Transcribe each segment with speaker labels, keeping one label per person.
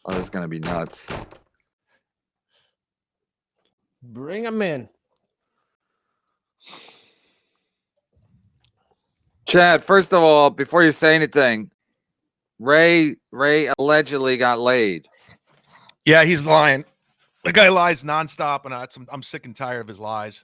Speaker 1: Oh, that's gonna be nuts.
Speaker 2: Bring him in.
Speaker 1: Chad, first of all, before you say anything, Ray allegedly got laid.
Speaker 3: Yeah, he's lying. The guy lies nonstop, and I'm sick and tired of his lies.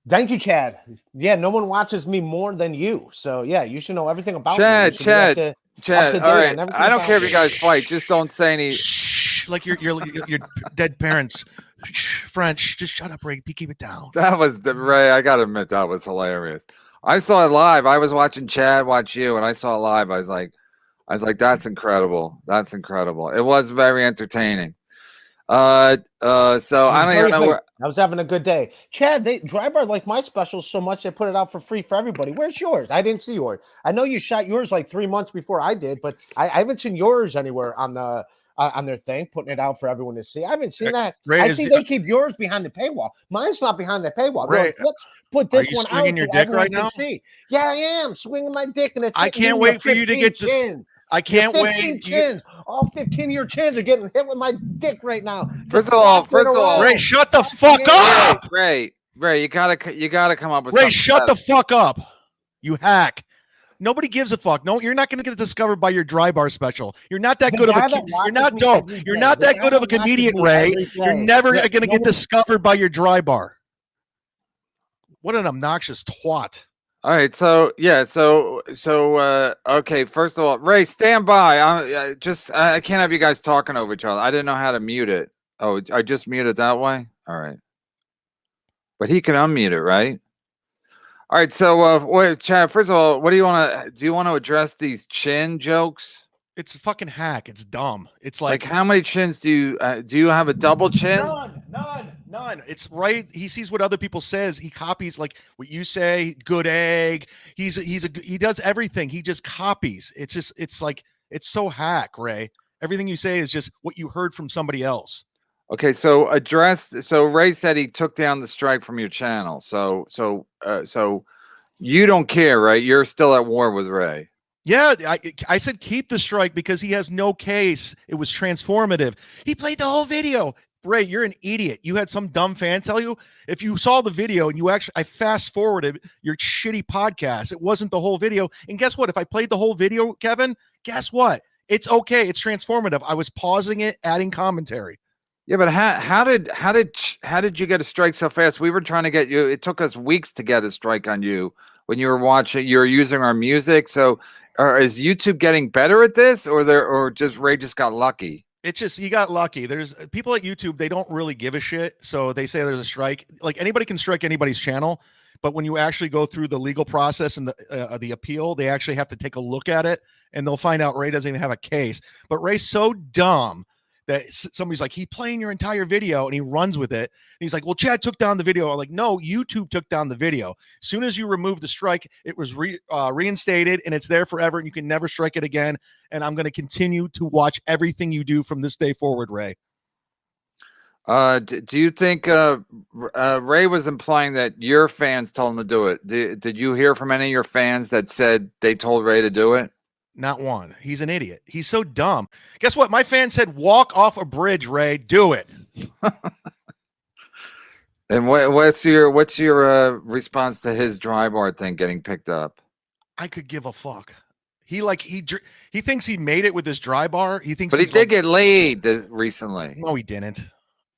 Speaker 2: Thank you, Chad. Yeah, no one watches me more than you. So yeah, you should know everything about
Speaker 1: Chad,
Speaker 2: me.
Speaker 1: Chad. All right. I don't care if you guys
Speaker 2: me.
Speaker 1: fight. Just don't say any.
Speaker 3: Shh, like your dead parents. French, just shut up, Ray. Keep it down.
Speaker 1: That was Ray. I gotta admit that was hilarious. I saw it live. I was watching Chad watch you, and I saw it live. I was like, that's incredible. That's incredible. It was very entertaining. So I don't even know where
Speaker 2: I was having a good day. Chad, Drybar like my specials so much they put it out for free for everybody. Where's yours? I didn't see yours. I know you shot yours like 3 months before I did, but I haven't seen yours anywhere on their thing, putting it out for everyone to see. I haven't seen that.
Speaker 3: Ray,
Speaker 2: I see they keep yours behind the paywall. Mine's not behind the paywall.
Speaker 3: Ray,
Speaker 2: like, let's put this one out
Speaker 3: your
Speaker 2: so
Speaker 3: dick
Speaker 2: everyone
Speaker 3: right now?
Speaker 2: can see. Yeah, I am swinging my dick, and it's.
Speaker 3: I can't wait for you to get this. I can't wait.
Speaker 2: Chins. All 15 of your chins are getting hit with my dick right now.
Speaker 1: First of all,
Speaker 3: Ray, shut the fuck up.
Speaker 1: Ray, you gotta come up with
Speaker 3: Ray,
Speaker 1: something.
Speaker 3: Shut the fuck up. You hack. Nobody gives a fuck. No, you're not going to get discovered by your dry bar special. You're not that good of a. You're not dope. You're not that good of a comedian, Ray. You're never going to get discovered by your dry bar. What an obnoxious twat.
Speaker 1: All right, so yeah, okay. First of all, Ray, stand by. I can't have you guys talking over each other. I didn't know how to mute it. Oh, I just mute it that way. All right, but he can unmute it, right? All right. So, wait, Chad. First of all, what do you want to? Do you want to address these chin jokes?
Speaker 3: It's a fucking hack. It's dumb. It's like
Speaker 1: how many chins do you have a double chin?
Speaker 3: None. It's right. He sees what other people says. He copies like what you say. Good egg. He does everything. He just copies. It's like it's so hack, Ray. Everything you say is just what you heard from somebody else.
Speaker 1: Okay, so Ray said he took down the strike from your channel. So you don't care, right? You're still at war with Ray.
Speaker 3: Yeah, I said keep the strike because he has no case. It was transformative. He played the whole video. Ray, you're an idiot. You had some dumb fan tell you. If you saw the video and I fast forwarded your shitty podcast, it wasn't the whole video. And guess what? If I played the whole video, Kevin, guess what? It's okay. It's transformative. I was pausing it, adding commentary.
Speaker 1: Yeah, but how did you get a strike so fast? We were trying to get you. It took us weeks to get a strike on you when you were watching. You were using our music. So, is YouTube getting better at this, or just Ray just got lucky?
Speaker 3: It's just you got lucky. There's people at YouTube, they don't really give a shit. So they say there's a strike. Like anybody can strike anybody's channel, but when you actually go through the legal process and the appeal, they actually have to take a look at it, and they'll find out Ray doesn't even have a case. But Ray's so dumb that somebody's like, he's playing your entire video, and he runs with it. And he's like, well, Chad took down the video. I'm like, no, YouTube took down the video. As soon as you remove the strike, it was reinstated, and it's there forever, and you can never strike it again. And I'm going to continue to watch everything you do from this day forward, Ray.
Speaker 1: Do you think Ray was implying that your fans told him to do it? Did you hear from any of your fans that said they told Ray to do it?
Speaker 3: Not one. He's an idiot. He's so dumb. Guess what? My fan said, walk off a bridge, Ray. Do it.
Speaker 1: And what's your response to his dry bar thing getting picked up?
Speaker 3: I could give a fuck. He thinks he made it with his dry bar. He thinks,
Speaker 1: but he did get laid recently.
Speaker 3: No, he didn't.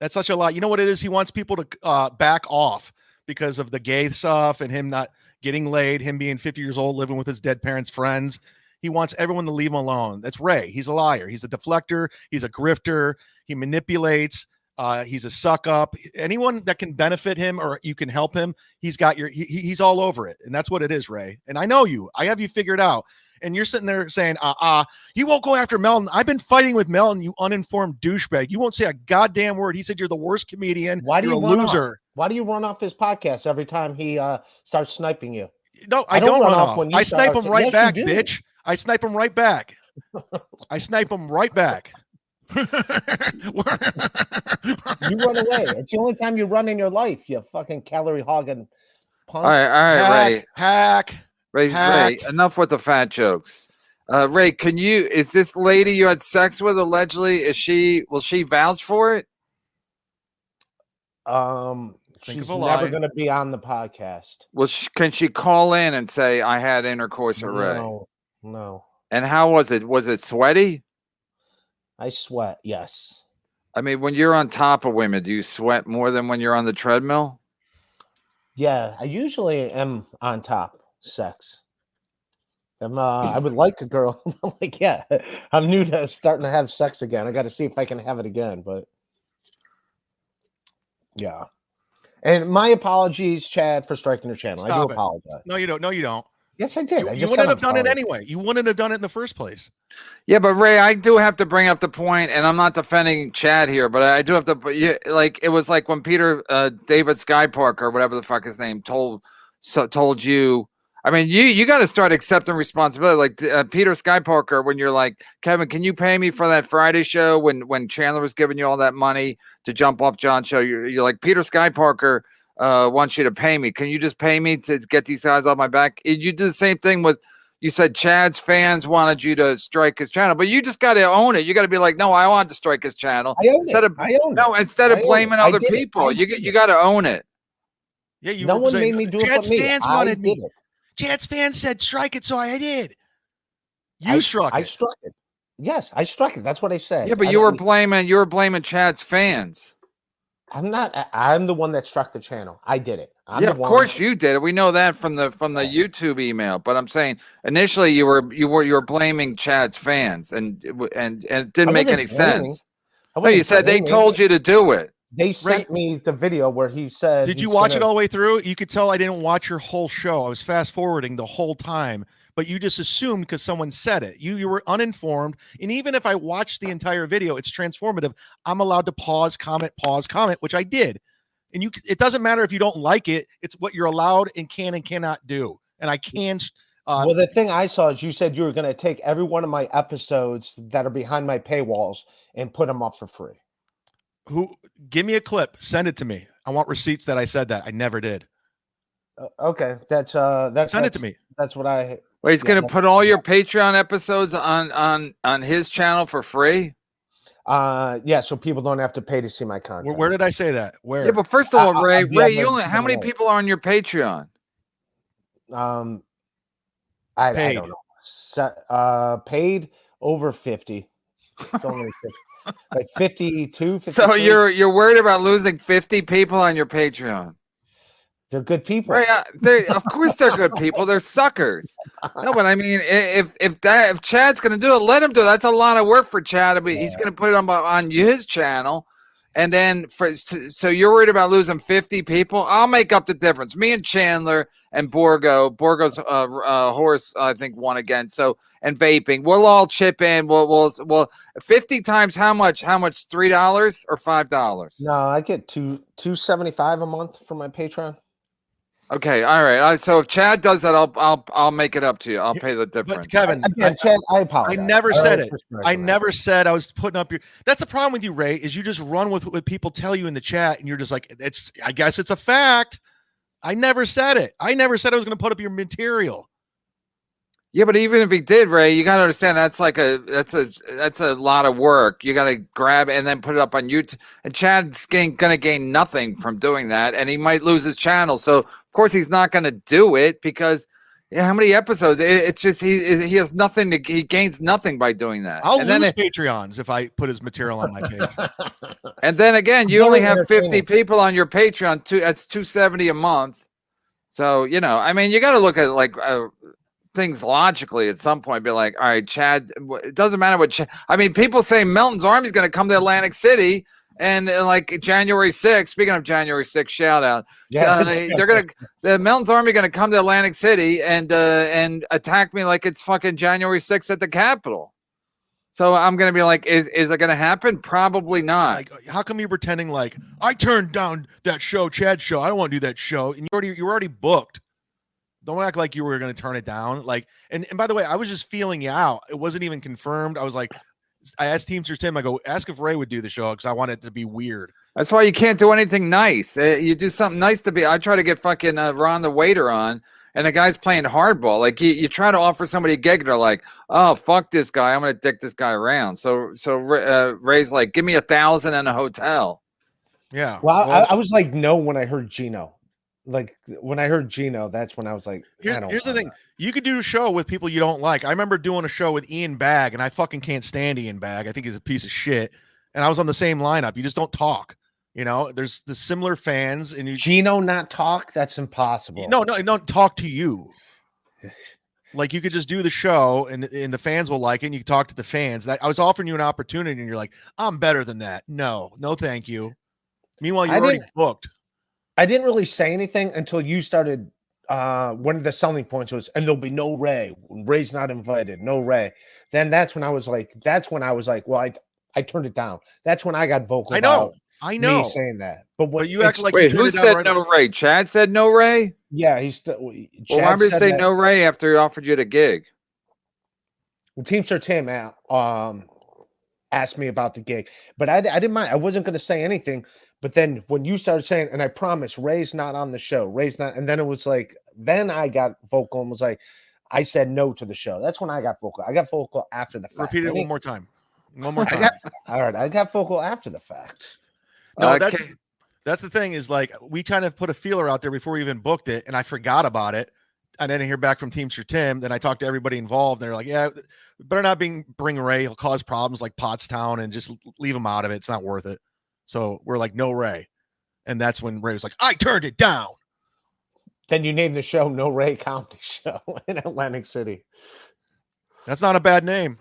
Speaker 3: That's such a lie. You know what it is? He wants people to back off because of the gay stuff and him not getting laid, him being 50 years old, living with his dead parents' friends. He wants everyone to leave him alone. That's Ray. He's a liar. He's a deflector. He's a grifter. He manipulates. He's a suck up. Anyone that can benefit him or you can help him, he's all over it. And that's what it is, Ray. And I know you. I have you figured out. And you're sitting there saying, you won't go after Melton. I've been fighting with Melton, you uninformed douchebag. You won't say a goddamn word. He said you're the worst comedian.
Speaker 2: Why do you
Speaker 3: a loser?
Speaker 2: Why do you run off his podcast every time he starts sniping you?
Speaker 3: No, I don't run off. I snipe him right back, bitch. I snipe him right back. I snipe him right back.
Speaker 2: You run away. It's the only time you run in your life, you fucking calorie hogging punk.
Speaker 1: All right, Ray.
Speaker 3: Hack.
Speaker 1: Ray, enough with the fat jokes. Ray, is this lady you had sex with allegedly? Will she vouch for it?
Speaker 2: She's never going to be on the podcast.
Speaker 1: Well, can she call in and say I had intercourse with Ray?
Speaker 2: No.
Speaker 1: And how was it? Was it sweaty?
Speaker 2: I sweat. Yes.
Speaker 1: I mean, when you're on top of women, do you sweat more than when you're on the treadmill?
Speaker 2: Yeah, I usually am on top sex. I would like to girl. I'm like, yeah, I'm new to starting to have sex again. I got to see if I can have it again, but yeah. And my apologies, Chad, for striking your channel. I do apologize.
Speaker 3: No, you don't. No, you don't.
Speaker 2: Yes, I did.
Speaker 3: You wouldn't have done it anyway. You wouldn't have done it in the first place.
Speaker 1: Yeah, but Ray, I do have to bring up the point, and I'm not defending Chad here, but I do have to. Like it was like when Peter David Skypark or whatever the fuck his name told you. I mean, you got to start accepting responsibility. Like Peter Skyparker, when you're like, Kevin, can you pay me for that Friday show when Chandler was giving you all that money to jump off John's show? You're like, Peter Skyparker wants you to pay me. Can you just pay me to get these guys off my back? You did the same thing with. You said Chad's fans wanted you to strike his channel, but you just got to own it. You got to be like, no, I want to strike his channel. Instead of blaming other people, you got to own it.
Speaker 3: Yeah,
Speaker 2: no one made me do it.
Speaker 3: Chad's fans wanted me. Chad's fans said strike it, so I did. I struck it.
Speaker 2: Yes, I struck it. That's what I said.
Speaker 3: Yeah,
Speaker 1: but you were blaming Chad's fans.
Speaker 2: I'm not. I'm the one that struck the channel. I did it.
Speaker 1: Of course you did it. We know that from the YouTube email. But I'm saying initially you were blaming Chad's fans, and it didn't make any sense. No, you said they told you to do it.
Speaker 2: They sent me the video where he said.
Speaker 3: Did you watch it all the way through? You could tell I didn't watch your whole show. I was fast forwarding the whole time, but you just assumed because someone said it. You were uninformed. And even if I watched the entire video, it's transformative. I'm allowed to pause, comment, which I did. And it doesn't matter if you don't like it. It's what you're allowed and can and cannot do. And I can.
Speaker 2: Well, the thing I saw is you said you were going to take every one of my episodes that are behind my paywalls and put them up for free.
Speaker 3: Give me a clip, send it to me. I want receipts that I said that. I never did.
Speaker 2: Okay, that's
Speaker 3: send it to me.
Speaker 2: That's what I.
Speaker 1: Well, he's going to put all your Patreon episodes on his channel for free.
Speaker 2: Yeah, so people don't have to pay to see my content.
Speaker 3: Where did I say that? Where?
Speaker 1: Yeah, but first of all, Ray, how many people are on your Patreon?
Speaker 2: I don't know. Paid over 50. It's only 50. Like 52. 53.
Speaker 1: So you're worried about losing 50 people on your Patreon?
Speaker 2: They're good people.
Speaker 1: Right? Of course they're good people. They're suckers. No, but I mean, if Chad's going to do it, let him do it. That's a lot of work for Chad. He's going to put it on his channel, and then so you're worried about losing 50 people. I'll make up the difference. Me and Chandler and Borgo's horse, I think, won again. So and vaping, we'll all chip in. We'll 50 times how much? $3 or $5?
Speaker 2: No, I get $2.75 a month for my Patreon.
Speaker 1: Okay, all right. So if Chad does that, I'll make it up to you. I'll pay the difference.
Speaker 3: But Kevin,
Speaker 2: Chad, I apologize.
Speaker 3: I never said it. I never said I was putting up your. That's the problem with you, Ray. Is you just run with what people tell you in the chat, and you're just like, I guess it's a fact. I never said it. I never said I was going to put up your material.
Speaker 1: Yeah, but even if he did, Ray, you got to understand that's a lot of work. You got to grab it and then put it up on YouTube. And Chad's going to gain nothing from doing that, and he might lose his channel. So of course he's not going to do it because how many episodes? It's just he has nothing he gains nothing by doing that.
Speaker 3: I'll lose Patreons if I put his material on my page.
Speaker 1: And then again, you only have 50 people on your Patreon. That's $270 a month. So I mean, you got to look at like. Things logically at some point, be like, all right, Chad, it doesn't matter what I mean, people say Melton's Army is going to come to Atlantic City and like January 6th, speaking of January 6th, shout out. Yeah. The Melton's Army going to come to Atlantic City and attack me like it's fucking January 6th at the Capitol. So I'm going to be like, is it going to happen? Probably not.
Speaker 3: Like, how come you're pretending like I turned down that show, Chad's show? I don't want to do that show. And you were already booked. Don't act like you were going to turn it down. Like, and by the way, I was just feeling you out. It wasn't even confirmed. I was like, I asked Teamster Tim, I go, ask if Ray would do the show because I want it to be weird.
Speaker 1: That's why you can't do anything nice. You do something nice to be. I try to get fucking Ron the waiter on, and the guy's playing hardball. Like you try to offer somebody a gig, and they're like, "Oh, fuck this guy! I'm gonna dick this guy around." So Ray's like, "Give me $1,000 in a hotel."
Speaker 3: Yeah.
Speaker 2: Well, I was like, no, when I heard Gino. Like when I heard Gino, that's when I was like, I don't
Speaker 3: here's the
Speaker 2: want
Speaker 3: thing. You could do a show with people you don't like. I remember doing a show with Ian Bagg, and I fucking can't stand Ian Bagg. I think he's a piece of shit. And I was on the same lineup. You just don't talk. You know, there's the similar fans, and you
Speaker 2: Gino not talk. That's impossible.
Speaker 3: no, don't talk to you. Like you could just do the show, and the fans will like it. And you can talk to the fans. I was offering you an opportunity, and you're like, I'm better than that. No, thank you. Meanwhile, you're already booked.
Speaker 2: I didn't really say anything until you started. One of the selling points was, and there'll be no Ray. Ray's not invited. No Ray. Then that's when I was like, well, I turned it down. That's when I got vocal.
Speaker 3: I know.
Speaker 2: Me saying that. But
Speaker 3: you act like
Speaker 1: wait, who said no Ray? Chad said no Ray.
Speaker 2: Yeah, he's still.
Speaker 1: Well, why would he say no Ray after he offered you the gig?
Speaker 2: Well, Teamster Tim asked me about the gig, but I didn't mind. I wasn't going to say anything. But then when you started saying, and I promise, Ray's not on the show. Ray's not. And then it was like, then I got vocal and was like, I said no to the show. That's when I got vocal. I got vocal after the fact.
Speaker 3: Repeat it one more time. One more time.
Speaker 2: All right, I got vocal after the fact.
Speaker 3: No, that's the thing is like we kind of put a feeler out there before we even booked it, and I forgot about it. I didn't hear back from Teamster Tim. Then I talked to everybody involved, and they're like, "Yeah, better not bring Ray. He'll cause problems like Pottstown, and just leave him out of it. It's not worth it." So we're like, "No Ray," and that's when Ray was like, "I turned it down."
Speaker 2: Then you named the show No Ray Comedy Show in Atlantic City.
Speaker 3: That's not a bad name.